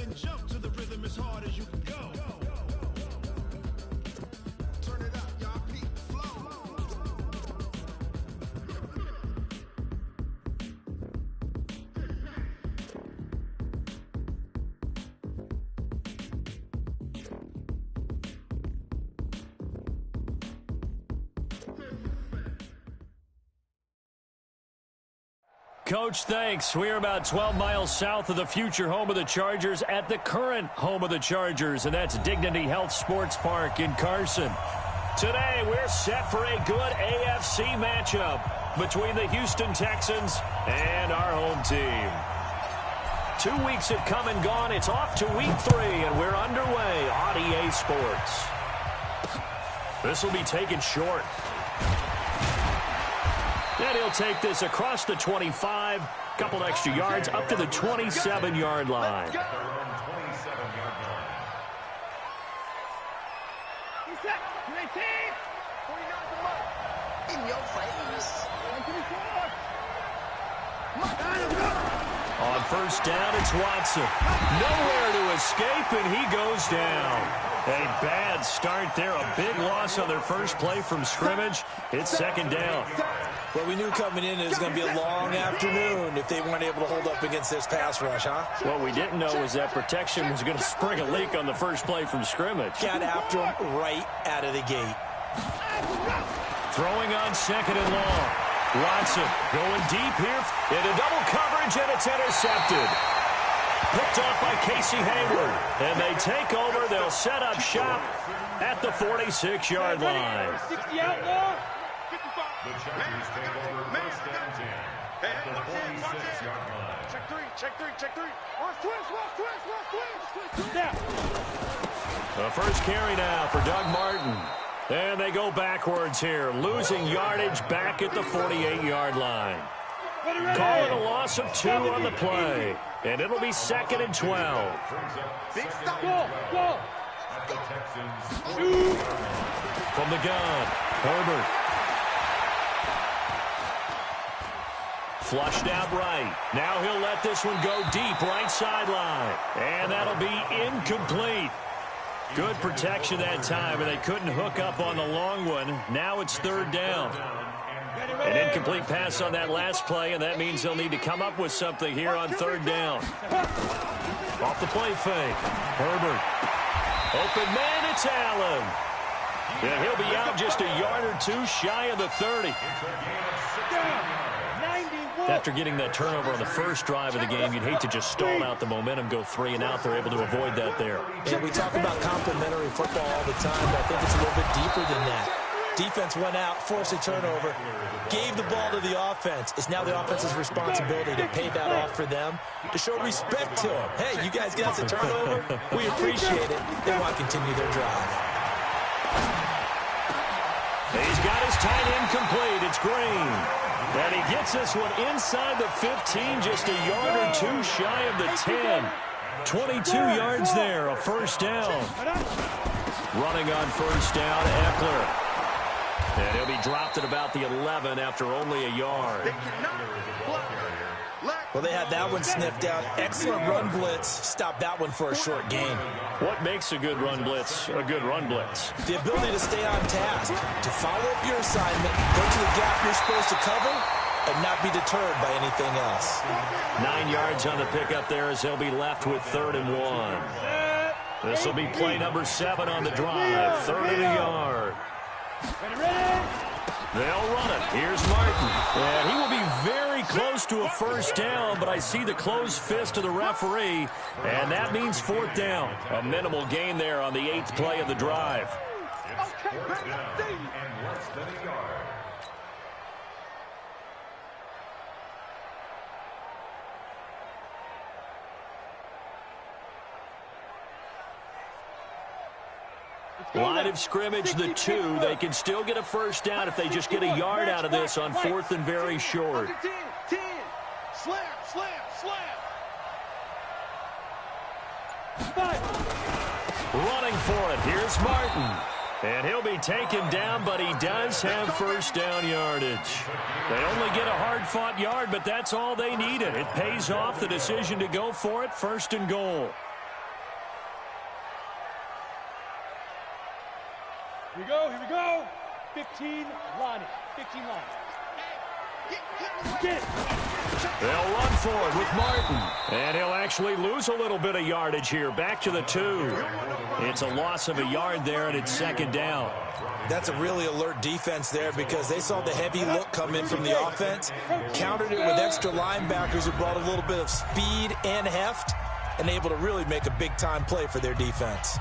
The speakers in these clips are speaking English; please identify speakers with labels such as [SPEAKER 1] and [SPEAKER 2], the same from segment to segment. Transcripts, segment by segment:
[SPEAKER 1] then jump to the rhythm as hard as you can go. Turn it up, y'all, peak flow.
[SPEAKER 2] Coach, thanks. We're about 12 miles south of the future home of the Chargers at the current home of the Chargers, and that's Dignity Health Sports Park in Carson. Today, we're set for a good AFC matchup between the Houston Texans and our home team. 2 weeks have come and gone. It's off to week 3, and we're underway on EA Sports. This will be taken short. And he'll take this across the 25, couple extra yards, up to the 27-yard line.
[SPEAKER 3] In your face.
[SPEAKER 2] On first down, it's Watson. Nowhere to escape, and he goes down. A bad start there. A big loss on their first play from scrimmage. It's second down.
[SPEAKER 4] Well, we knew coming in it was going to be a long afternoon if they weren't able to hold up against this pass rush, huh?
[SPEAKER 2] What we didn't know was that protection was going to spring a leak on the first play from scrimmage.
[SPEAKER 4] Got after him right out of the gate.
[SPEAKER 2] Throwing on second and long. Watson going deep here into double coverage, and it's intercepted. Picked off by Casey Hayward. And they take over. They'll set up shop at the 46-yard line.
[SPEAKER 5] 60 out now.
[SPEAKER 6] The Chargers take over first and 10 at the 46-yard line.
[SPEAKER 5] Check three. Twist.
[SPEAKER 2] The first carry now for Doug Martin. And they go backwards here, losing yardage back at the 48-yard line. Call it a loss of 2 on the play. And it'll be second and 12.
[SPEAKER 5] Go.
[SPEAKER 6] The Texans.
[SPEAKER 2] From the gun, Herbert. Flushed out right. Now he'll let this one go deep right sideline. And that'll be incomplete. Good protection that time, and they couldn't hook up on the long one. Now it's third down. An incomplete pass on that last play, and that means they'll need to come up with something here on third down. Off the play fake. Herbert. Open man, it's Allen. And he'll be out just a yard or 2 shy of the 30. After getting that turnover on the first drive of the game, you'd hate to just stall out the momentum, go 3 and out. They're able to avoid that there.
[SPEAKER 4] Yeah, we talk about complementary football all the time, but I think it's a little bit deeper than that. Defense went out, forced a turnover, gave the ball to the offense. It's now the offense's responsibility to pay that off for them, to show respect to them. Hey, you guys got the turnover. We appreciate it. They want to continue their drive.
[SPEAKER 2] He's got his tight end complete. It's Green. And he gets this one inside the 15, just a yard or 2 shy of the 10. 22 yards there, a first down. Running on first down, Eckler. And he'll be dropped at about the 11 after only a yard.
[SPEAKER 4] Well, they had that one sniffed out. Excellent run blitz. Stopped that one for a short gain.
[SPEAKER 2] What makes a good run blitz a good run blitz?
[SPEAKER 4] The ability to stay on task, to follow up your assignment, go to the gap you're supposed to cover, and not be deterred by anything else.
[SPEAKER 2] 9 yards on the pickup there as they'll be left with 3rd and 1. This will be play number 7 on the drive. 3rd and a yard. They'll run it. Here's Martin. And he will be very close to a first down, but I see the closed fist of the referee, and that means 4th down. A minimal gain there on the 8th play of the drive.
[SPEAKER 6] It's 4th down and less than a yard.
[SPEAKER 2] Line of scrimmage, the 2. They can still get a first down if they just get a yard out of this on 4th and very short.
[SPEAKER 5] 10. Slam.
[SPEAKER 2] Running for it. Here's Martin. And he'll be taken down, but he does have first down yardage. They only get a hard-fought yard, but that's all they needed. It pays off, the decision to go for it, 1st and goal.
[SPEAKER 5] Here we go, here we go. 15 line it. 15 line it. Get it.
[SPEAKER 2] They'll run for it with Martin. And he'll actually lose a little bit of yardage here. Back to the 2. It's a loss of a yard there, and it's second down.
[SPEAKER 4] That's a really alert defense there because they saw the heavy look come in from the offense, countered it with extra linebackers who brought a little bit of speed and heft, and able to really make a big-time play for their defense.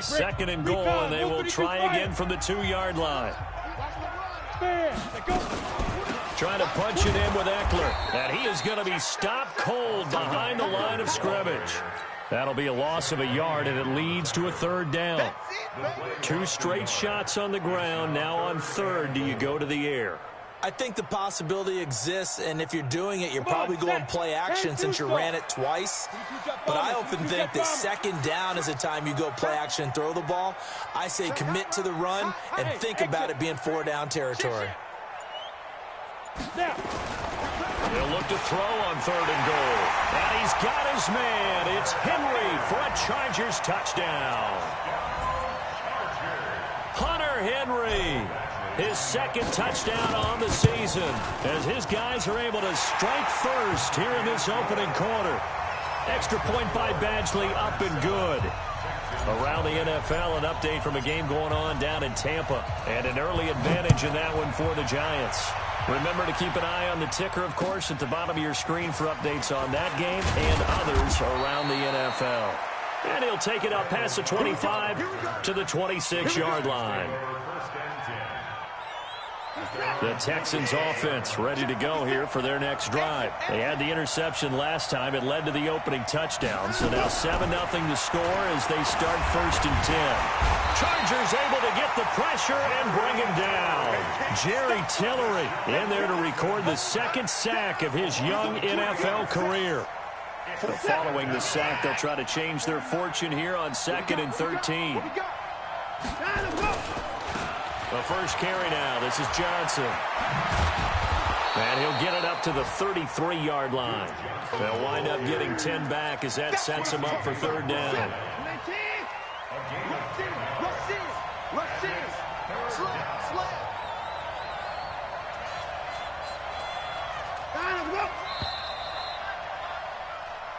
[SPEAKER 2] Second and goal, and they will try again from the 2-yard line. Trying to punch it in with Eckler. And he is going to be stopped cold behind the line of scrimmage. That'll be a loss of a yard, and it leads to a 3rd down. 2 straight shots on the ground. Now on 3rd, do you go to the air?
[SPEAKER 4] I think the possibility exists, and if you're doing it, you're probably going play action since you ran it twice. But I often think that 2nd down is the time you go play action and throw the ball. I say commit to the run and think about it being 4-down territory.
[SPEAKER 2] They'll look to throw on 3rd and goal. And he's got his man. It's Henry for a Chargers touchdown. Hunter Henry. His 2nd touchdown on the season as his guys are able to strike first here in this opening quarter. Extra point by Badgley, up and good. Around the NFL, an update from a game going on down in Tampa. And an early advantage in that one for the Giants. Remember to keep an eye on the ticker, of course, at the bottom of your screen for updates on that game and others around the NFL. And he'll take it up past the 25 to the 26-yard line. The Texans offense ready to go here for their next drive. They had the interception last time. It led to the opening touchdown. So now 7-0 to score as they start 1st and 10. Chargers able to get the pressure and bring him down. Jerry Tillery in there to record the 2nd sack of his young NFL career. So following the sack, they'll try to change their fortune here on 2nd and 13. The first carry now. This is Johnson. And he'll get it up to the 33-yard line. They'll wind up getting 10 back as that sets him up for 3rd down.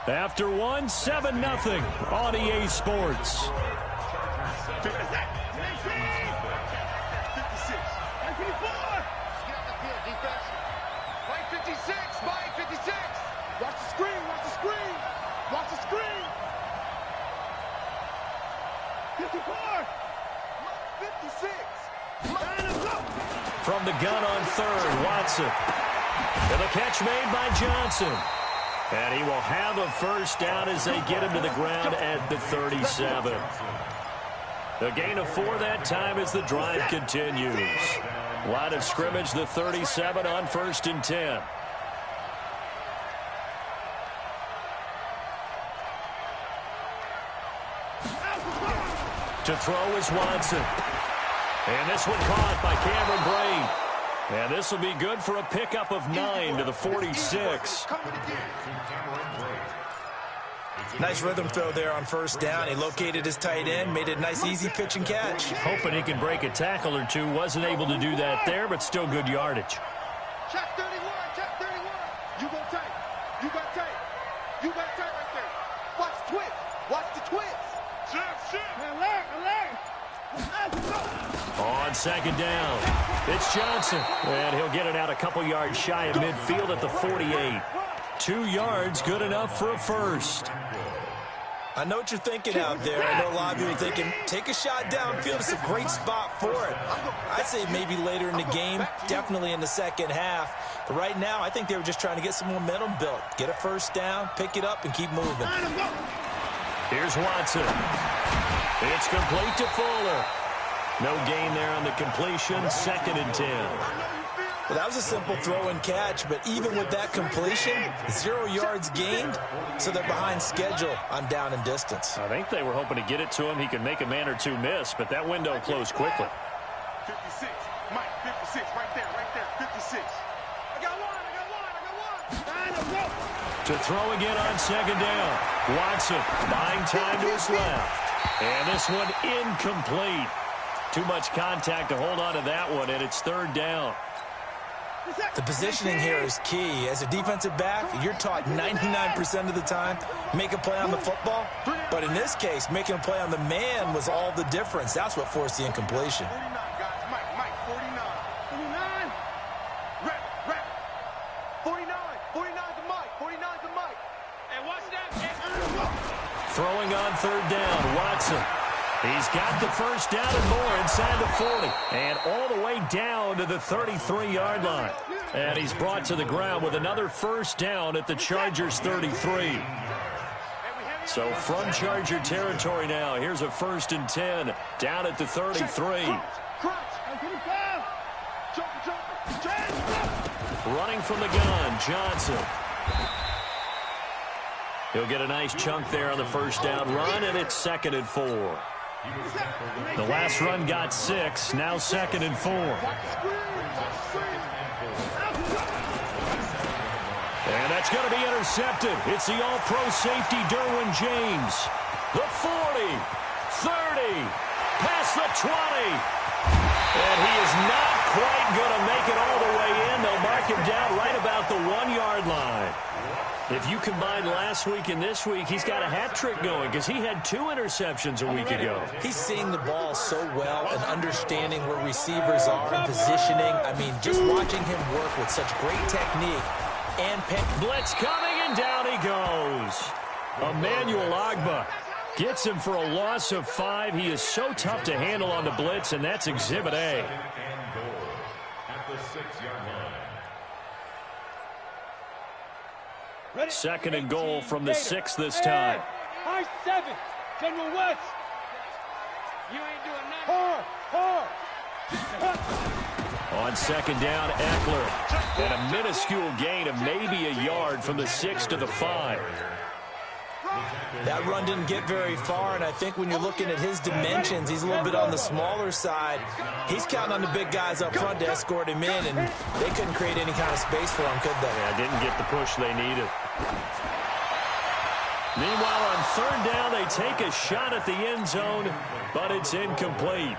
[SPEAKER 2] After 7-0 on EA Sports. From the gun on 3rd, Watson. And the catch made by Johnson. And he will have a 1st down as they get him to the ground at the 37. A gain of 4 that time as the drive continues. Line of scrimmage, the 37 on 1st and 10. To throw is Watson. And this one caught by Cameron Braid. And this will be good for a pickup of 9 to the 46.
[SPEAKER 4] Nice rhythm throw there on 1st down. He located his tight end, made it a nice, easy pitch and catch.
[SPEAKER 2] Hoping he can break a tackle or two. Wasn't able to do that there, but still good yardage.
[SPEAKER 5] Check 31, check 31. You go tight. You got tight. You got tight right there. Watch the twist. Watch the twist. Shit. Alert.
[SPEAKER 2] On 2nd down, it's Johnson. And he'll get it out a couple yards shy of midfield at the 48. 2 yards, good enough for a 1st.
[SPEAKER 4] I know what you're thinking out there. I know a lot of people are thinking, take a shot downfield. It's a great spot for it. I'd say maybe later in the game, definitely in the 2nd half. But right now, I think they were just trying to get some momentum built. Get a 1st down, pick it up, and keep moving.
[SPEAKER 2] Here's Watson. It's complete to Fuller. No gain there on the completion, 2nd and 10.
[SPEAKER 4] Well, that was a simple throw and catch, but even with that completion, 0 yards gained, so they're behind schedule on down and distance.
[SPEAKER 2] I think they were hoping to get it to him. He could make a man or two miss, but that window closed quickly.
[SPEAKER 5] 56. Mike, 56. Right there, 56. I got one.
[SPEAKER 2] To throw again on second down. Watson buying time to his left. And this one incomplete. Too much contact to hold on to that one, and it's third down.
[SPEAKER 4] The positioning here is key. As a defensive back, you're taught 99% of the time, make a play on the football. But in this case, making a play on the man was all the difference. That's what forced the incompletion.
[SPEAKER 5] 49, guys. Mike, 49. 49. Rep. 49. 49 to Mike. 49 to Mike. And watch that.
[SPEAKER 2] Throwing on third down, Watson. He's got the first down and more inside the 40. And all the way down to the 33-yard line. And he's brought to the ground with another first down at the Chargers 33. So from Charger territory now, here's a 1st and 10 down at the 33. Running from the gun, Johnson. He'll get a nice chunk there on the first down run, and it's 2nd and 4. The last run got 6, now 2nd and 4. And that's going to be intercepted. It's the all-pro safety, Derwin James. The 40, 30, past the 20. And he is not quite going to make it all the way in. They'll mark him down right about the 1-yard line. If you combine last week and this week, he's got a hat trick going because he had 2 interceptions a week ago.
[SPEAKER 4] He's seeing the ball so well and understanding where receivers are and positioning. I mean, just watching him work with such great technique and
[SPEAKER 2] blitz coming, and down he goes. Emmanuel Ogbah gets him for a loss of 5. He is so tough to handle on the blitz, and that's Exhibit A.
[SPEAKER 6] At the 6-yard line.
[SPEAKER 2] 2nd and goal from the 6 this time.
[SPEAKER 3] High 7, General West. You ain't doing nothing.
[SPEAKER 2] On 2nd down, Eckler. And a minuscule gain of maybe a yard from the 6 to the 5.
[SPEAKER 4] That run didn't get very far, and I think when you're looking at his dimensions, he's a little bit on the smaller side. He's counting on the big guys up front to escort him in, and they couldn't create any kind of space for him, could they?
[SPEAKER 2] Yeah, didn't get the push they needed. Meanwhile, on 3rd down, they take a shot at the end zone, but it's incomplete.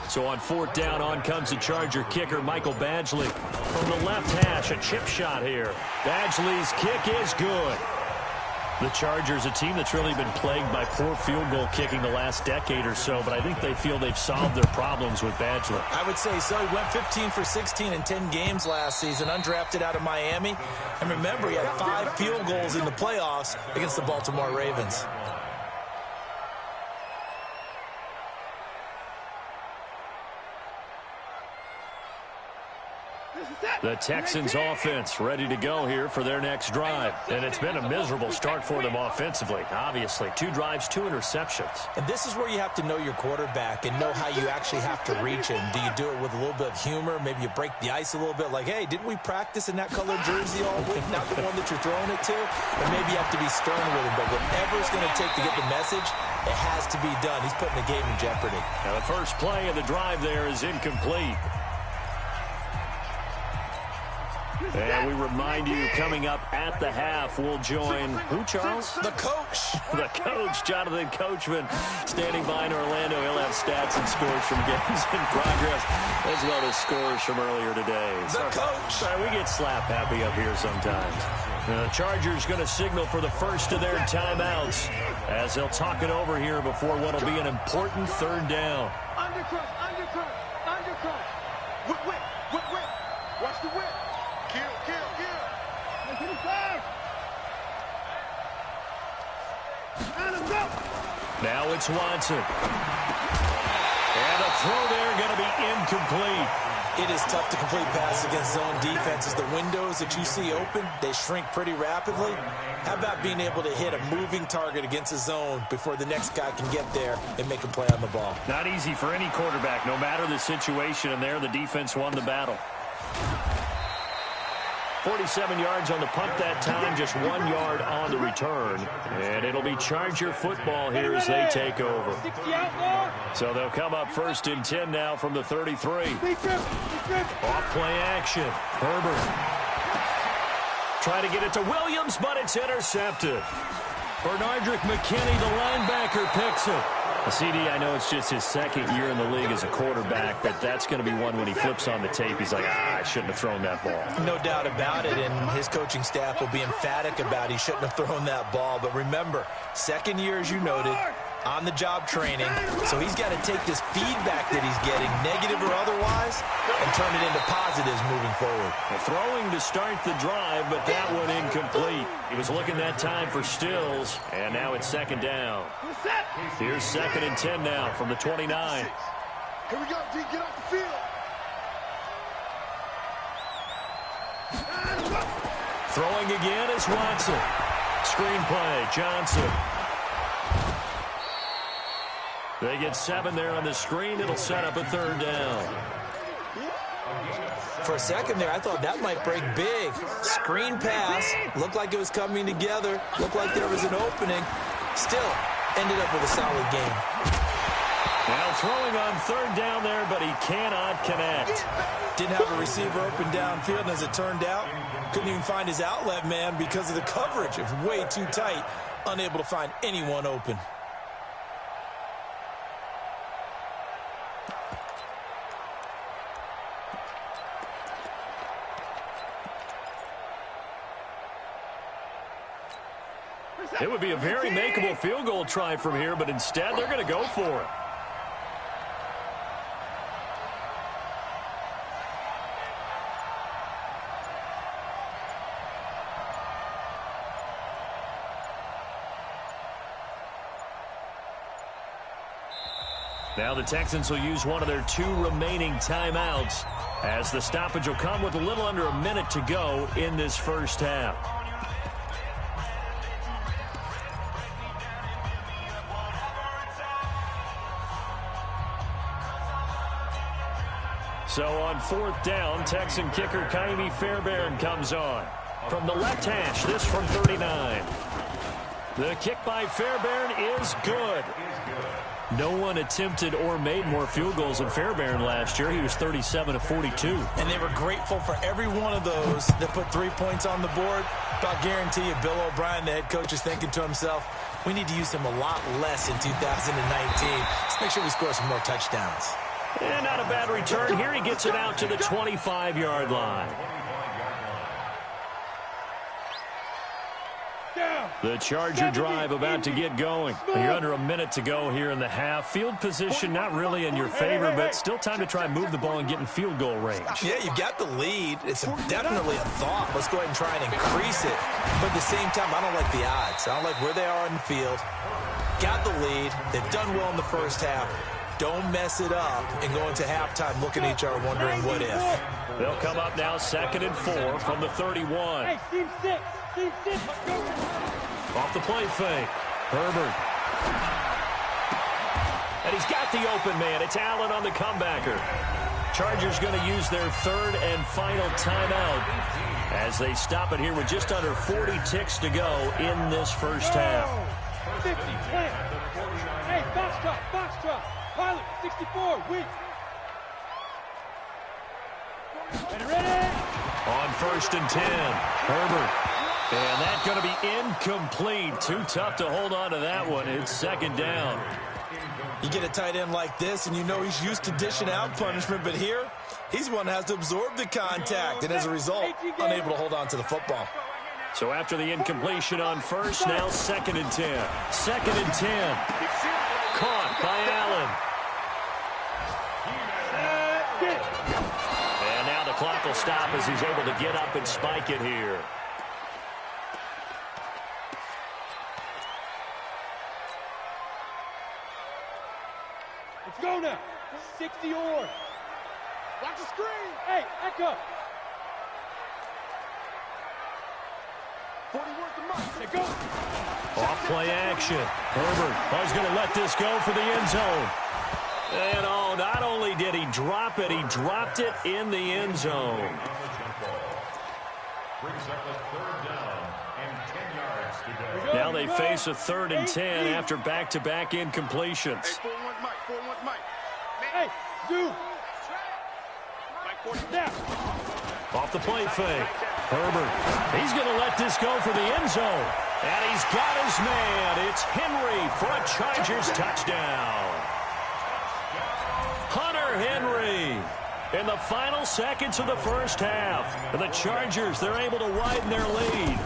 [SPEAKER 2] So on 4th down, on comes the Charger kicker, Michael Badgley. From the left hash, a chip shot here. Badgley's kick is good. The Chargers, a team that's really been plagued by poor field goal kicking the last decade or so, but I think they feel they've solved their problems with Badgley.
[SPEAKER 4] I would say so. He went 15 for 16 in 10 games last season, undrafted out of Miami. And remember, he had 5 field goals in the playoffs against the Baltimore Ravens.
[SPEAKER 2] The Texans offense ready to go here for their next drive. And it's been a miserable start for them offensively. Obviously, 2 drives, 2 interceptions.
[SPEAKER 4] And this is where you have to know your quarterback and know how you actually have to reach him. Do you do it with a little bit of humor? Maybe you break the ice a little bit like, hey, didn't we practice in that colored jersey all week? Not the one that you're throwing it to? Or maybe you have to be stern with him. But whatever it's going to take to get the message, it has to be done. He's putting the game in jeopardy.
[SPEAKER 2] Now, the first play of the drive there is incomplete. And we remind you, coming up at the half, we'll join who, Charles?
[SPEAKER 4] The coach.
[SPEAKER 2] The coach, Jonathan Coachman, standing by in Orlando. He'll have stats and scores from games in progress, as well as scores from earlier today.
[SPEAKER 4] The coach.
[SPEAKER 2] Sorry, we get slap happy up here sometimes. The Chargers going to signal for the first of their timeouts as they'll talk it over here before what will be an important 3rd down.
[SPEAKER 5] Undercut. Whip. Watch the whip. Kill.
[SPEAKER 2] Now it's Watson. And a throw there going to be incomplete.
[SPEAKER 4] It is tough to complete passes against zone defenses. The windows that you see open, they shrink pretty rapidly. How about being able to hit a moving target against a zone before the next guy can get there and make a play on the ball?
[SPEAKER 2] Not easy for any quarterback, no matter the situation, and there the defense won the battle. 47 yards on the punt that time, just 1 yard on the return. And it'll be Charger football here as they take over. So they'll come up 1st and 10 now from the 33. Off play action. Herbert. Trying to get it to Williams, but it's intercepted. Bernardrick McKinney, the linebacker, picks it. CD, I know it's just his 2nd year in the league as a quarterback, but that's going to be one when he flips on the tape. He's like, I shouldn't have thrown that ball.
[SPEAKER 4] No doubt about it, and his coaching staff will be emphatic about he shouldn't have thrown that ball. But remember, 2nd year, as you noted, on-the-job training, so he's got to take this feedback that he's getting, negative or otherwise, and turn it into positives moving forward.
[SPEAKER 2] Well, throwing to start the drive, but that one incomplete. He was looking that time for Stills, and now it's 2nd down. Here's 2nd and 10 now from the 29.
[SPEAKER 5] Here we go, D. Get off the field.
[SPEAKER 2] Throwing again is Watson. Screenplay, Johnson. They get 7 there on the screen. It'll set up a 3rd down.
[SPEAKER 4] For a second there, I thought that might break big. Screen pass. Looked like it was coming together. Looked like there was an opening. Still ended up with a solid game.
[SPEAKER 2] Now throwing on 3rd down there, but he cannot connect.
[SPEAKER 4] Didn't have a receiver open downfield, and as it turned out, couldn't even find his outlet man because of the coverage. It was way too tight. Unable to find anyone open.
[SPEAKER 2] It would be a very makeable field goal try from here, but instead they're going to go for it. Now the Texans will use one of their 2 remaining timeouts as the stoppage will come with a little under a minute to go in this first half. So on 4th down, Texan kicker Kaimi Fairbairn comes on. From the left hash, this from 39. The kick by Fairbairn is good. No one attempted or made more field goals than Fairbairn last year. He was 37 of 42.
[SPEAKER 4] And they were grateful for every one of those that put 3 points on the board. But I'll guarantee you, Bill O'Brien, the head coach, is thinking to himself, we need to use him a lot less in 2019. Let's make sure we score some more touchdowns.
[SPEAKER 2] And not a bad return here. He gets it out to the 25-yard line. The Charger drive about to get going. You're under a minute to go here in the half. Field position not really in your favor, but still time to try and move the ball and get in field goal range.
[SPEAKER 4] Yeah, you've got the lead. It's definitely a thought. Let's go ahead and try and increase it. But at the same time, I don't like the odds. I don't like where they are on the field. Got the lead. They've done well in the first half. Don't mess it up and go into halftime looking at each other wondering what if.
[SPEAKER 2] They'll come up now 2nd and 4 from the 31.
[SPEAKER 3] Hey, team 6. Team 6.
[SPEAKER 2] Off the play fake. Herbert. And he's got the open man. It's Allen on the comebacker. Chargers going to use their 3rd and final timeout as they stop it here with just under 40 ticks to go in this first half.
[SPEAKER 3] 50, 10. Hey, box drop. Pilot, 64, weak. Ready?
[SPEAKER 2] On 1st and 10, Herbert. And that's going to be incomplete. Too tough to hold on to that one. It's 2nd down.
[SPEAKER 4] You get a tight end like this, and you know he's used to dishing out punishment, but here, he's one that has to absorb the contact, and as a result, unable to hold on to the football.
[SPEAKER 2] So after the incompletion on 1st, now 2nd and 10. 2nd and 10. Caught by Allen. And now the clock will stop as he's able to get up and spike it here.
[SPEAKER 3] Let's go now. 60 or.
[SPEAKER 5] Watch the screen.
[SPEAKER 3] Hey, echo.
[SPEAKER 5] 40 worth the month.
[SPEAKER 3] Hey, go.
[SPEAKER 2] Off play action. Herbert is going to let this go for the end zone. And oh, not only did he drop it, he dropped it in the end zone.
[SPEAKER 6] Brings up a 3rd down and 10 yards to go.
[SPEAKER 2] Now they face a 3rd and 10 after back-to-back incompletions.
[SPEAKER 5] Hey, 4-1 Mike, 4-1 Mike.
[SPEAKER 3] Hey, do.
[SPEAKER 5] Mike, 40 down.
[SPEAKER 2] Off the play fake. Herbert. He's going to let this go for the end zone. And he's got his man. It's Henry for a Chargers touchdown. Hunter Henry. In the final seconds of the first half, the Chargers, they're able to widen their lead.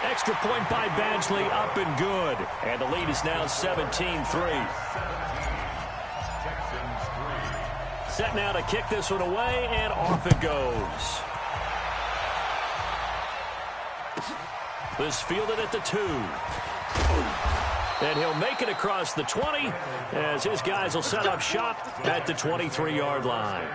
[SPEAKER 2] Extra point by Badgley, up and good. And the lead is now 17-3. Set now to kick this one away, and off it goes. This fielded at the 2. And he'll make it across the 20 as his guys will set up shop at the 23-yard line.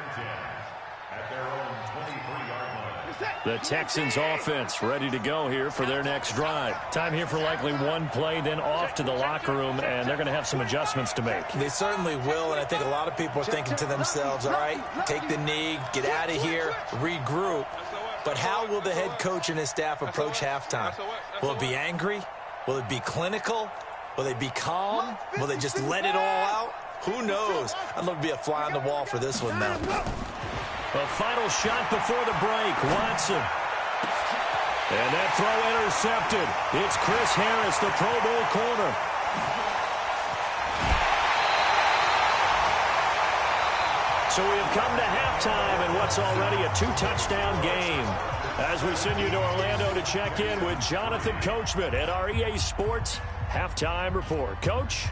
[SPEAKER 2] The Texans offense ready to go here for their next drive. Time here for likely one play, then off to the locker room, and they're going to have some adjustments to make.
[SPEAKER 4] They certainly will, and I think a lot of people are thinking to themselves, all right, take the knee, get out of here, regroup. But how will the head coach and his staff approach halftime? Will it be angry? Will it be clinical? Will they be calm? Will they just let it all out? Who knows? I'd love to be a fly on the wall for this one now.
[SPEAKER 2] A final shot before the break. Watson. And that throw intercepted. It's Chris Harris, the Pro Bowl corner. So we have come to halftime in what's already a 2-touchdown game. As we send you to Orlando to check in with Jonathan Coachman at our EA Sports Halftime Report. Coach?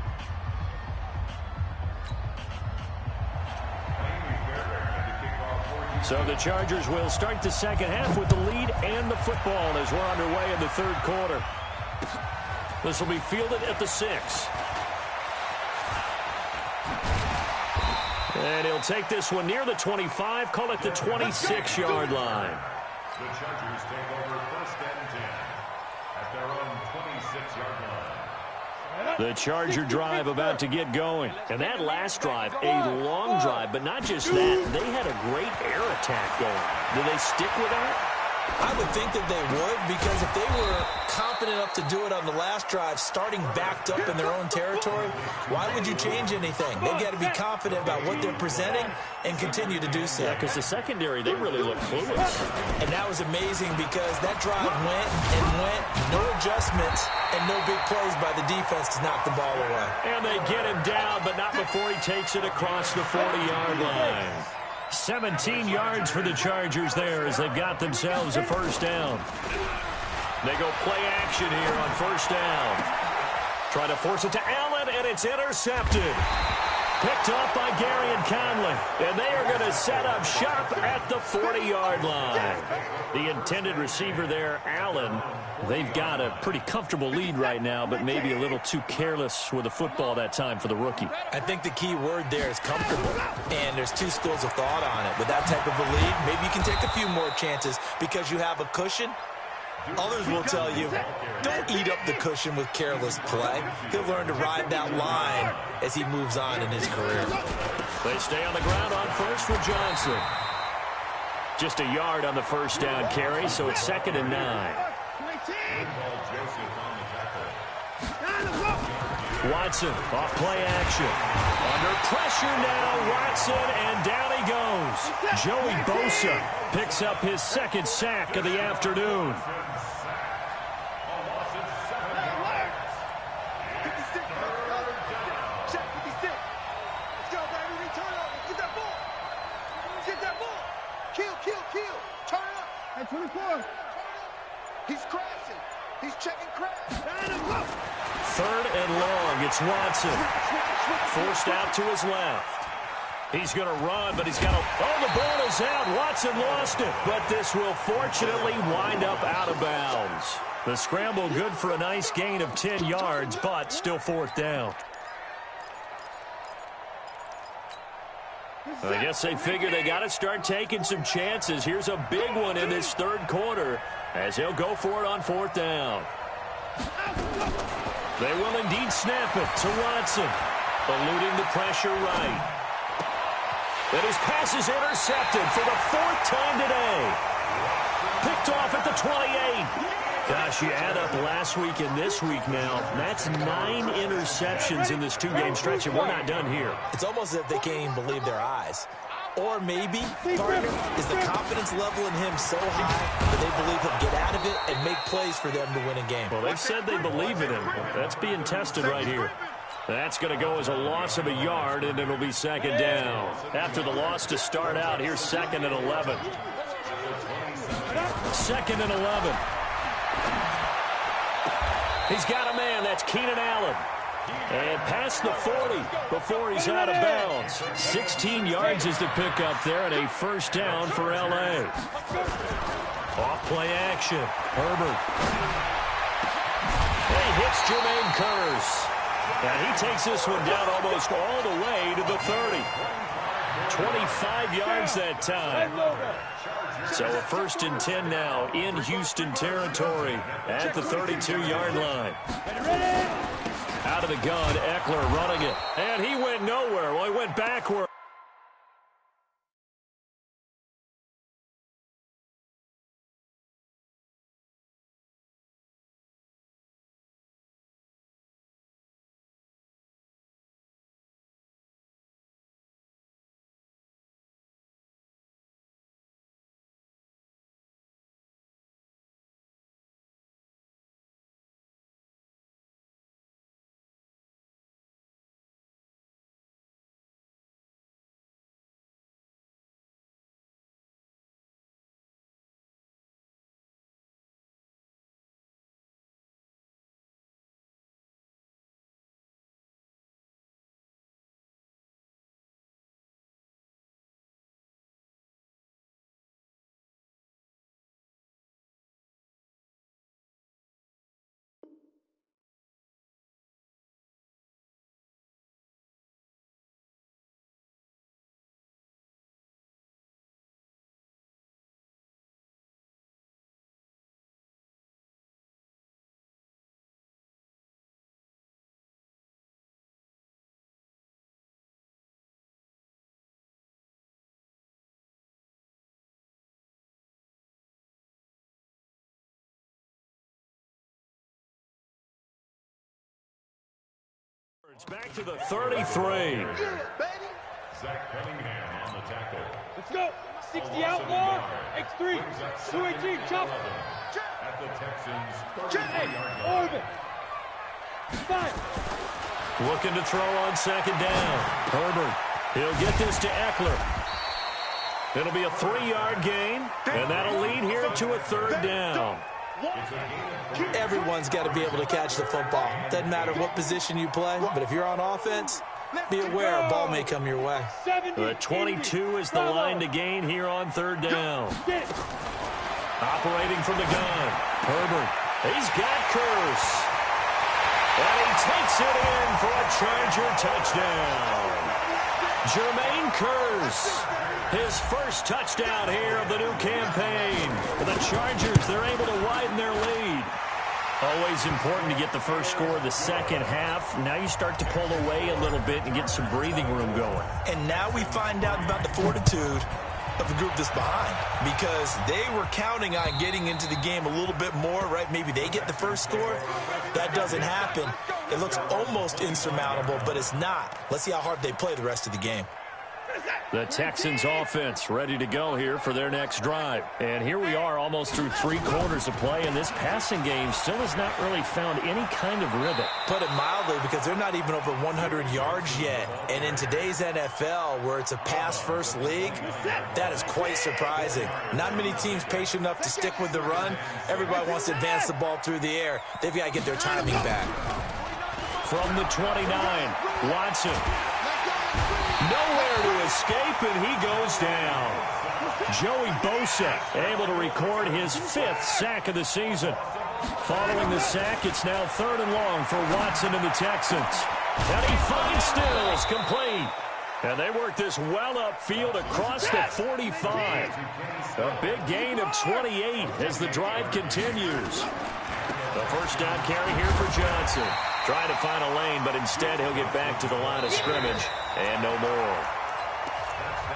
[SPEAKER 2] So the Chargers will start the second half with the lead and the football as we're underway in the 3rd quarter. This will be fielded at the 6. And he'll take this one near the 25, call it the 26-yard line.
[SPEAKER 6] The Chargers take over 1st and 10 at their own 26-yard line.
[SPEAKER 2] The Charger drive about to get going. And that last drive, a long drive, but not just that. They had a great air attack going. Do they stick with that?
[SPEAKER 4] I would think that they would, because if they were confident enough to do it on the last drive, starting backed up in their own territory, why would you change anything? They've got to be confident about what they're presenting and continue to do so.
[SPEAKER 2] Yeah, because the secondary, they really look clueless.
[SPEAKER 4] And that was amazing because that drive went and went, no adjustments, and no big plays by the defense to knock the ball away.
[SPEAKER 2] And they get him down, but not before he takes it across the 40-yard line. 17 yards for the Chargers there as they've got themselves a 1st down. They go play action here on 1st down. Try to force it to Allen, and it's intercepted. Picked off by Gary and Conley. And they are going to set up shop at the 40-yard line. The intended receiver there, Allen. They've got a pretty comfortable lead right now, but maybe a little too careless with the football that time for the rookie.
[SPEAKER 4] I think the key word there is comfortable. And there's 2 schools of thought on it. With that type of a lead, maybe you can take a few more chances because you have a cushion. Others will tell you, don't eat up the cushion with careless play. He'll learn to ride that line as he moves on in his career.
[SPEAKER 2] They stay on the ground on 1st with Johnson. Just a yard on the 1st down carry, so it's 2nd and 9. Watson off play action. Under pressure now, Watson, and down he goes. Joey Bosa picks up his 2nd sack of the afternoon.
[SPEAKER 5] Kill. Turn it up.
[SPEAKER 3] Hey, 24.
[SPEAKER 5] He's crashing. He's checking crash.
[SPEAKER 2] 3rd and long. It's Watson. Forced out to his left. He's going to run, but he's got to... Oh, the ball is out. Watson lost it. But this will fortunately wind up out of bounds. The scramble good for a nice gain of 10 yards, but still 4th down. I guess they figure they got to start taking some chances. Here's a big one in this 3rd quarter as he'll go for it on 4th down. They will indeed snap it to Watson, eluding the pressure right. And his pass is intercepted for the 4th time today. Picked off at the 28. Gosh, you add up last week and this week now. That's 9 interceptions in this 2-game stretch, and we're not done here.
[SPEAKER 4] It's almost as if they can't even believe their eyes. Or maybe, partner, is the confidence level in him so high that they believe he'll get out of it and make plays for them to win a game.
[SPEAKER 2] Well, they've said they believe in him. That's being tested right here. That's going to go as a loss of a yard, and it'll be 2nd down. After the loss to start out, here's 2nd and 11. 2nd and 11. He's got a man. That's Keenan Allen. And past the 40 before he's out of bounds. 16 yards is the pickup there, and a 1st down for L.A. Off-play action. Herbert. And he hits Jermaine Kearse. And he takes this one down almost all the way to the 30. 25 yards that time. So a 1st and 10 now in Houston territory at the 32-yard line. Out of the gun, Eckler running it. And he went nowhere. Well, he went backward. It's back to the 33.
[SPEAKER 6] Zach Cunningham on the tackle.
[SPEAKER 3] Let's go. 60 outlaw. X3. 218. Chop.
[SPEAKER 6] At the Texans
[SPEAKER 3] 38. Orbit. 5.
[SPEAKER 2] Looking to throw on 2nd down. Herbert. He'll get this to Eckler. It'll be a 3-yard gain, and that'll lead here to a 3rd down.
[SPEAKER 4] Everyone's got to be able to catch the football. Doesn't matter what position you play, but if you're on offense, be aware a ball may come your way.
[SPEAKER 2] The 22 is the line to gain here on 3rd down. Operating from the gun. Herbert. He's got Kearse. And he takes it in for a Charger touchdown. Jermaine Kearse. His first touchdown here of the new campaign. For the Chargers, they're able to widen their lead. Always important to get the first score of the 2nd half. Now you start to pull away a little bit and get some breathing room going.
[SPEAKER 4] And now we find out about the fortitude of the group that's behind, because they were counting on getting into the game a little bit more, right? Maybe they get the first score. That doesn't happen. It looks almost insurmountable, but it's not. Let's see how hard they play the rest of the game.
[SPEAKER 2] The Texans offense ready to go here for their next drive. And here we are almost through 3 quarters of play, and this passing game still has not really found any kind of rhythm.
[SPEAKER 4] Put it mildly, because they're not even over 100 yards yet. And in today's NFL, where it's a pass-first league, that is quite surprising. Not many teams patient enough to stick with the run. Everybody wants to advance the ball through the air. They've got to get their timing back.
[SPEAKER 2] From the 29, Watson. Nowhere to escape, and he goes down. Joey Bosa able to record his 5th sack of the season. Following the sack, it's now 3rd and long for Watson and the Texans. And he finds Stills complete. And they work this well upfield across the 45. A big gain of 28 as the drive continues. The first down carry here for Johnson. Trying to find a lane, but instead he'll get back to the line of scrimmage. And no more.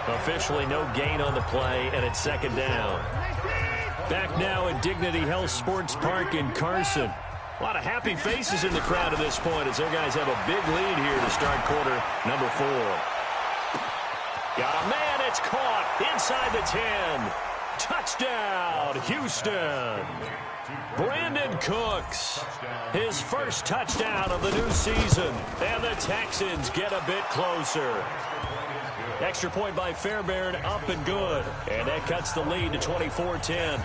[SPEAKER 2] Officially no gain on the play, and it's second down. Back now at Dignity Health Sports Park in Carson. A lot of happy faces in the crowd at this point as their guys have a big lead here to start quarter number 4. Got a man, it's caught inside the 10. Touchdown, Houston. Brandon Cooks, his first touchdown of the new season. And the Texans get a bit closer. Extra point by Fairbairn, up and good. And that cuts the lead to 24-10.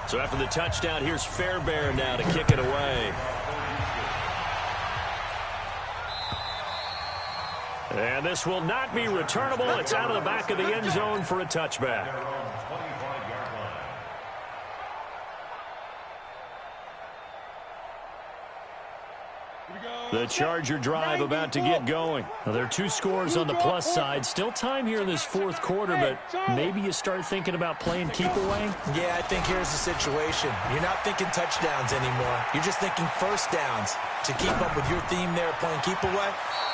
[SPEAKER 2] So after the touchdown, here's Fairbairn now to kick it away. And this will not be returnable. It's out of the back of the end zone for a touchback. The Charger drive about to get going. Now, there are 2 scores on the plus side. Still time here in this fourth quarter, but maybe you start thinking about playing keep away?
[SPEAKER 4] Yeah, I think here's the situation. You're not thinking touchdowns anymore. You're just thinking first downs. To keep up with your theme there, playing keep away,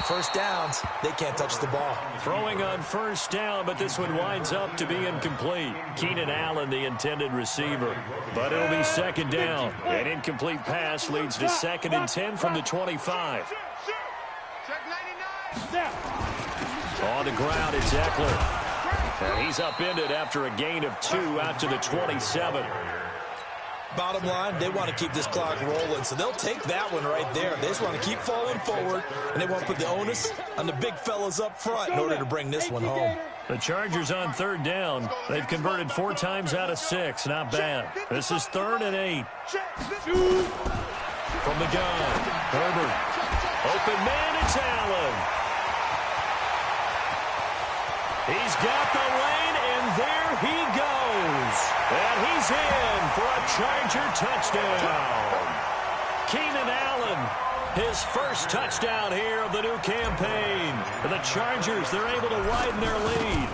[SPEAKER 4] first downs, they can't touch the ball.
[SPEAKER 2] Throwing on first down, but this one winds up to be incomplete. Keenan Allen, the intended receiver. But it'll be second down. An incomplete pass leads to 2nd and 10 from the 25. On the ground, it's Eckler. And he's upended after a gain of 2 out to the 27.
[SPEAKER 4] Bottom line, they want to keep this clock rolling, so they'll take that one right there. They just want to keep falling forward, and they want to put the onus on the big fellas up front in order to bring this one home.
[SPEAKER 2] The Chargers on third down. They've converted 4 times out of 6. Not bad. This is 3rd and 8. From the gun, Herbert. Open man, it's Allen. He's got the lane, and there he goes. And he's in for a Charger touchdown. Keenan Allen, his first touchdown here of the new campaign. And the Chargers, they're able to widen their lead.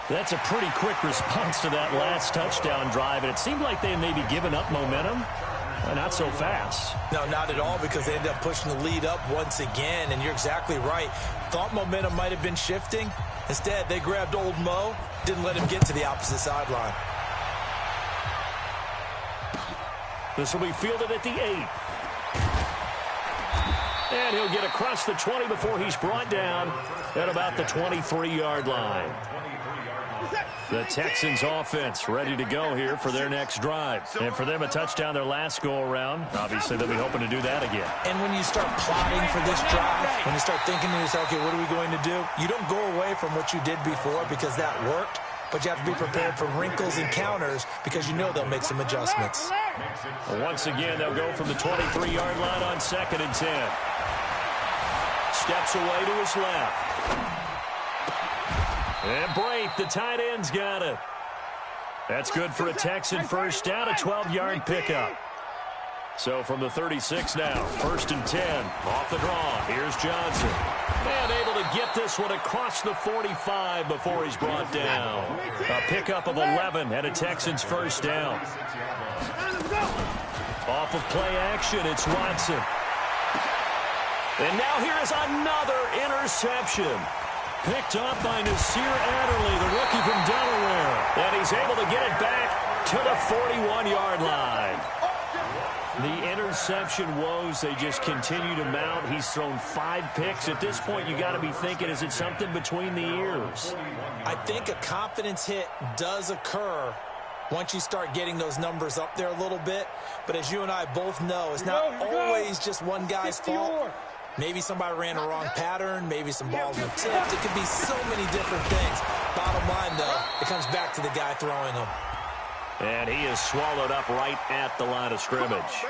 [SPEAKER 2] That's a pretty quick response to that last touchdown drive, and it seemed like they had maybe given up momentum. Well, not so fast.
[SPEAKER 4] No, not at all, because they ended up pushing the lead up once again, and you're exactly right. Thought momentum might have been shifting. Instead, they grabbed old Mo, didn't let him get to the opposite sideline.
[SPEAKER 2] This will be fielded at the 8. And he'll get across the 20 before he's brought down at about the 23-yard line. The Texans offense ready to go here for their next drive. And for them, a touchdown their last go-around. Obviously, they'll be hoping to do that again.
[SPEAKER 4] And when you start plotting for this drive, when you start thinking to yourself, okay, what are we going to do? You don't go away from what you did before because that worked, but you have to be prepared for wrinkles and counters because you know they'll make some adjustments.
[SPEAKER 2] Once again, they'll go from the 23-yard line on 2nd and 10. Steps away to his left. And Brate, the tight end's got it. That's good for a Texan first down, a 12-yard pickup. So from the 36 now, 1st and 10. Off the draw, here's Johnson. And able to get this one across the 45 before he's brought down. A pickup of 11 and a Texans first down. Off of play action, it's Watson. And now here is another interception. Picked up by Nasir Adderley, the rookie from Delaware. And he's able to get it back to the 41-yard line. The interception woes, they just continue to mount. He's thrown 5 picks. At this point, you got to be thinking, is it something between the ears?
[SPEAKER 4] I think a confidence hit does occur once you start getting those numbers up there a little bit. But as you and I both know, it's not always just one guy's fault. Maybe somebody ran a wrong pattern. Maybe some balls were tipped. It could be so many different things. Bottom line, though, it comes back to the guy throwing them.
[SPEAKER 2] And he is swallowed up right at the line of scrimmage.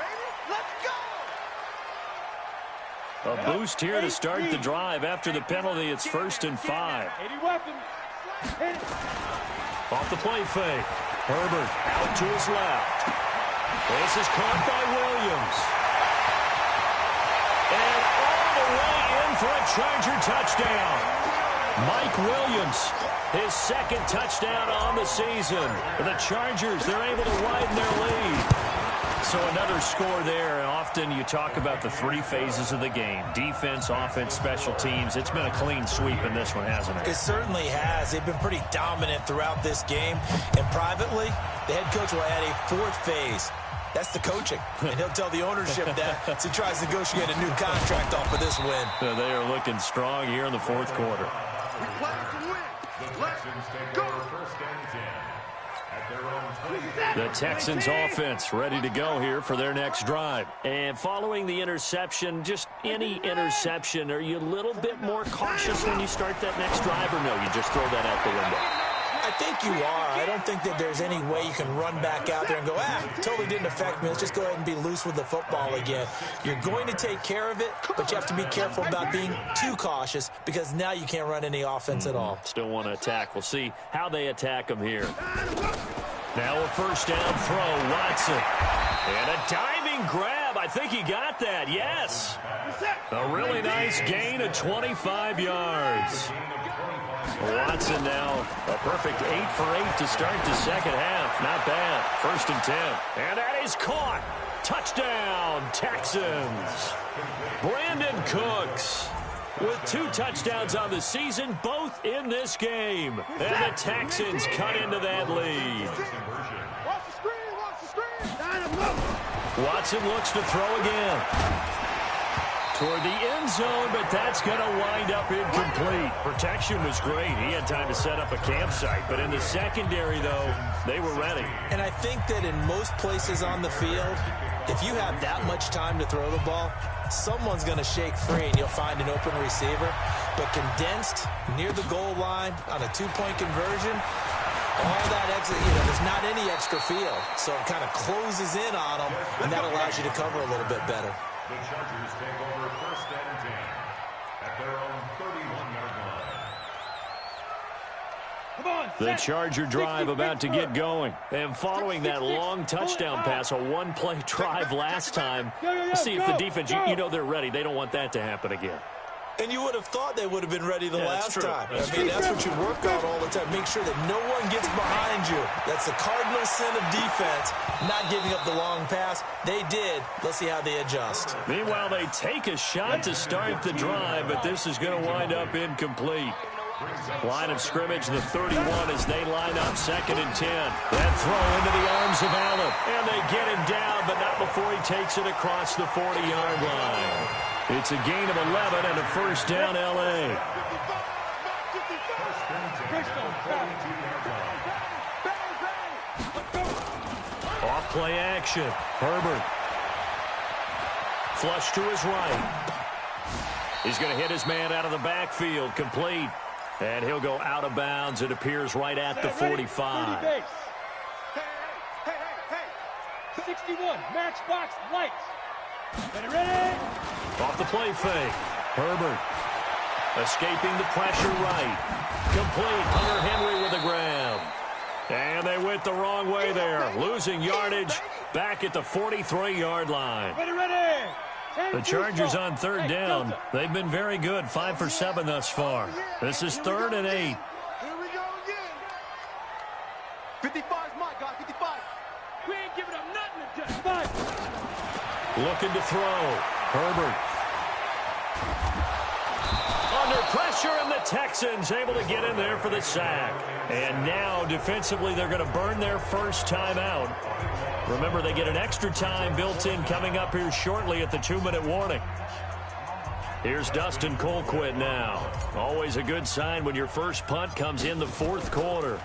[SPEAKER 2] A boost here to start the drive. After the penalty, it's 1st and 5. Off the play fake. Herbert out to his left. This is caught by Williams. And all the way in for a Charger touchdown. Mike Williams, his 2nd touchdown on the season. And the Chargers, they're able to widen their lead. So another score there, and often you talk about the three phases of the game. Defense, offense, special teams. It's been a clean sweep in this one, hasn't it?
[SPEAKER 4] It certainly has. They've been pretty dominant throughout this game. And privately, the head coach will add a fourth phase. That's the coaching. And he'll tell the ownership that as he tries to negotiate a new contract off of this win.
[SPEAKER 2] So they are looking strong here in the fourth quarter.
[SPEAKER 5] We play to win. Let's go.
[SPEAKER 6] First and 10 at their own 20.
[SPEAKER 2] The Texans offense ready to go here for their next drive. And following the interception, just any interception, are you a little bit more cautious when you start that next drive, or no, you just throw that out the window?
[SPEAKER 4] I think you are. I don't think that there's any way you can run back out there and go, totally didn't affect me. Let's just go ahead and be loose with the football again. You're going to take care of it, but you have to be careful about being too cautious because now you can't run any offense at all.
[SPEAKER 2] Still want to attack. We'll see how they attack them here. Now a first down throw, Watson. And a diving grab. I think he got that, yes. A really nice gain of 25 yards. Watson now a perfect 8 for 8 to start the second half. Not bad. First and 10. And that is caught. Touchdown, Texans. Brandon Cooks with 2 touchdowns on the season, both in this game. And the Texans cut into that lead.
[SPEAKER 5] Watch the screen. Watch the screen.
[SPEAKER 2] Watson looks to throw again. Toward the end zone, but that's going to wind up incomplete. Protection was great. He had time to set up a campsite, but in the secondary, though, they were ready.
[SPEAKER 4] And I think that in most places on the field, if you have that much time to throw the ball, someone's going to shake free and you'll find an open receiver. But condensed near the goal line on a 2-point conversion, all that extra, there's not any extra field. So it kind of closes in on them, and that allows you to cover a little bit better.
[SPEAKER 6] The Chargers take over first and 10 at their own 31-yard line.
[SPEAKER 2] The Charger drive about to get going. And following that long touchdown pass, a one-play drive last time, see if the defense, you know they're ready. They don't want that to happen again.
[SPEAKER 4] And you would have thought they would have been ready the last
[SPEAKER 2] true.
[SPEAKER 4] time. That's what you work on all the time. Make sure that no one gets behind you. That's the cardinal sin of defense, not giving up the long pass. They did. Let's see how they adjust.
[SPEAKER 2] Meanwhile, they take a shot to start the drive, but this is going to wind up incomplete. Line of scrimmage, the 31 as they line up second and 10. That throw into the arms of Allen. And they get him down, but not before he takes it across the 40-yard line. It's a gain of 11 and a first down, L.A. Off play action. Herbert. Flush to his right. He's going to hit his man out of the backfield. Complete. And he'll go out of bounds. It appears right at the 45.
[SPEAKER 3] Hey. 61, matchbox lights. Ready?
[SPEAKER 2] Off the play fake. Herbert escaping the pressure right. Complete. Hunter Henry with a grab. And they went the wrong way there. Losing yardage back at the 43-yard line.
[SPEAKER 3] Ready.
[SPEAKER 2] The Chargers on third down. They've been very good. 5 for 7 thus far. This is 3rd and 8.
[SPEAKER 5] Here we go again. 55 is my guy. 55.
[SPEAKER 3] We ain't giving up nothing to Five.
[SPEAKER 2] Looking to throw. Herbert. Under pressure, and the Texans able to get in there for the sack. And now, defensively, they're going to burn their first time out. Remember, they get an extra time built in coming up here shortly at the 2-minute warning. Here's Dustin Colquitt now. Always a good sign when your first punt comes in the fourth quarter.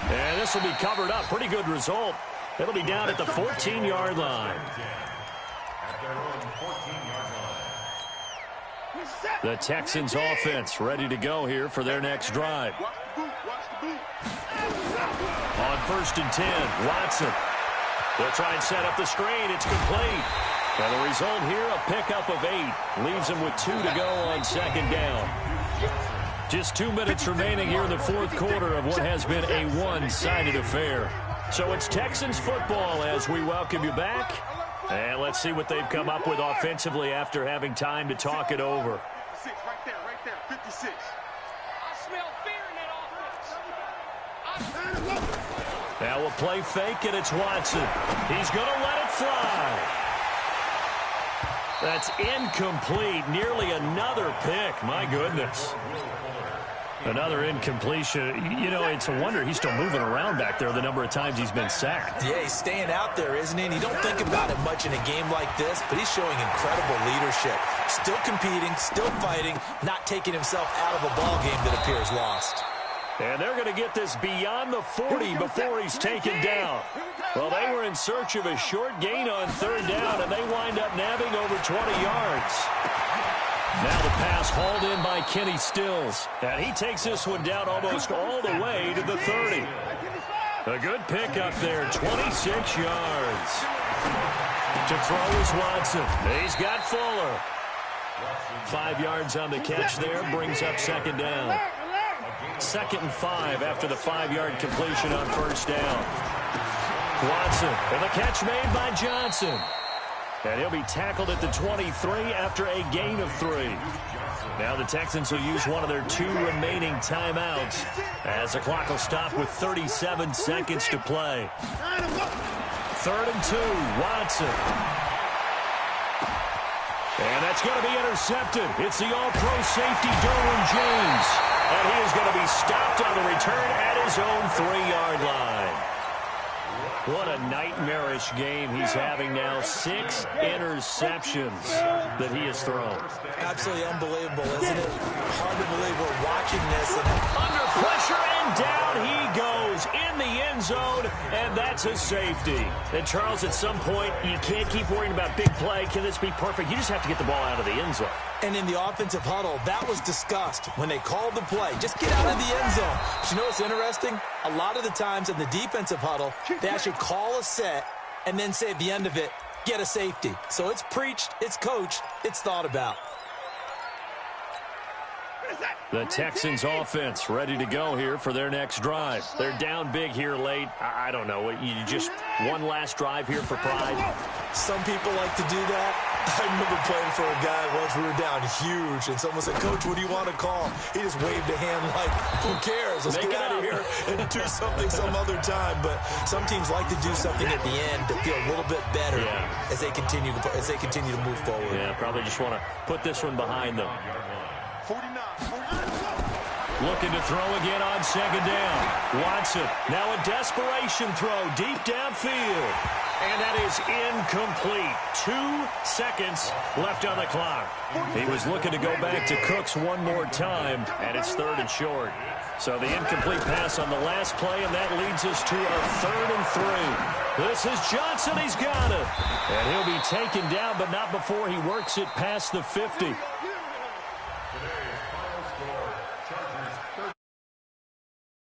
[SPEAKER 2] And this will be covered up. Pretty good result. It'll be down at the 14-yard line. The Texans offense ready to go here for their next drive. On 1st and 10, Watson. They'll try and set up the screen. It's complete. And the result here, a pickup of 8. Leaves them with 2 to go on second down. Just 2 minutes remaining here in the fourth quarter of what has been a one-sided affair. So it's Texans football as we welcome you back. And let's see what they've come up with offensively after having time to talk it over.
[SPEAKER 5] 56, right there, 56.
[SPEAKER 2] Now a play fake, and it's Watson. He's going to let it fly. That's incomplete. Nearly another pick. My goodness. Another incompletion. You know, it's a wonder he's still moving around back there the number of times he's been sacked.
[SPEAKER 4] Yeah, he's staying out there, isn't he? And you don't think about it much in a game like this, but he's showing incredible leadership. Still competing, still fighting, not taking himself out of a ball game that appears lost.
[SPEAKER 2] And they're going to get this beyond the 40 before he's taken down. Well, they were in search of a short gain on third down, and they wind up nabbing over 20 yards. Now the pass hauled in by Kenny Stills. And he takes this one down almost all the way to the 30. A good pick up there, 26 yards. To throw is Watson. He's got Fuller. 5 yards on the catch there, brings up second down. 2nd and 5 after the 5-yard completion on first down. Watson, and the catch made by Johnson. And he'll be tackled at the 23 after a gain of 3. Now the Texans will use one of their 2 remaining timeouts as the clock will stop with 37 seconds to play. 3rd and 2, Watson. And that's going to be intercepted. It's the all-pro safety, Derwin James. And he is going to be stopped on the return at his own 3-yard line. What a nightmarish game he's having now. 6 interceptions that he has thrown.
[SPEAKER 4] Absolutely unbelievable, isn't it? Hard to believe we're watching this. And
[SPEAKER 2] under pressure, and down he goes in the end zone, and that's a safety. And, Charles, at some point, you can't keep worrying about big play. Can this be perfect? You just have to get the ball out of the end zone.
[SPEAKER 4] And in the offensive huddle, that was discussed when they called the play. Just get out of the end zone. But you know what's interesting? A lot of the times in the defensive huddle, they actually call a set and then say at the end of it, get a safety. So it's preached, it's coached, it's thought about.
[SPEAKER 2] The Texans offense ready to go here for their next drive. They're down big here late. I don't know. You just one last drive here for pride.
[SPEAKER 4] Some people like to do that. I remember playing for a guy once. We were down huge, and someone said, Coach, what do you want to call? He just waved a hand like, who cares? Let's get out of here and do something some other time. But some teams like to do something at the end to feel a little bit better as they continue to move forward.
[SPEAKER 2] Yeah, probably just want to put this one behind them.
[SPEAKER 5] 49.
[SPEAKER 2] Looking to throw again on second down. Watson, now a desperation throw deep downfield. And that is incomplete. 2 seconds left on the clock. He was looking to go back to Cooks one more time, and it's 3rd and short. So the incomplete pass on the last play, and that leads us to a 3rd and 3. This is Johnson. He's got it. And he'll be taken down, but not before he works it past the 50.